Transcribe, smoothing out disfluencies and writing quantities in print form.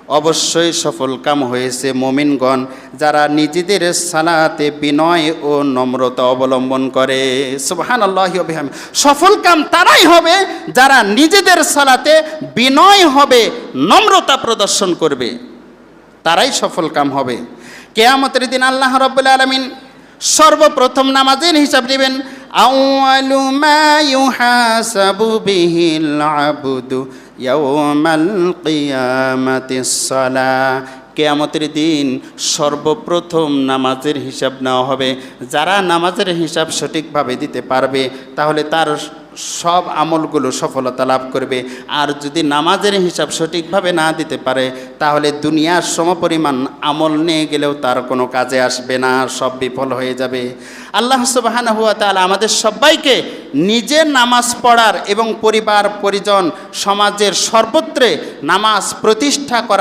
অবশ্যই সফল কাম হয়েছে মুমিনগণ যারা নিজেদের সালাতে বিনয় ও নম্রতা অবলম্বন করে। সুবহানাল্লাহি ওয়া বিহামদিহি। সফল কাম তারাই হবে যারা নিজেদের সালাতে বিনয় হবে, নম্রতা প্রদর্শন করবে, তারাই সফল কাম হবে। কিয়ামতের দিন আল্লাহ রাব্বুল আলামিন সর্বপ্রথম নামাজের হিসাব নেবেন। আউয়ালু মা ইউহাসাবু বিহিল আবদু ইয়াউমাল কিয়ামাতিস সালাহ। কিয়ামতের দিন সর্বপ্রথম নামাজের হিসাব নেওয়া হবে। যারা নামাজের হিসাব সঠিকভাবে দিতে পারবে তাহলে তার সব আমলগুলো সফলতা লাভ করবে। আর যদি নামাজের হিসাব সঠিকভাবে না দিতে পারে তাহলে দুনিয়ার সমপরিমাণ আমল নিয়ে গেলেও তার কোনো কাজে আসবে না, সব বিফল হয়ে যাবে। আল্লাহ সুবহানাহু ওয়া তাআলা আমাদের সবাইকে নিজের নামাজ পড়ার এবং পরিবার পরিজন সমাজের সর্বত্রে নামাজ প্রতিষ্ঠা করা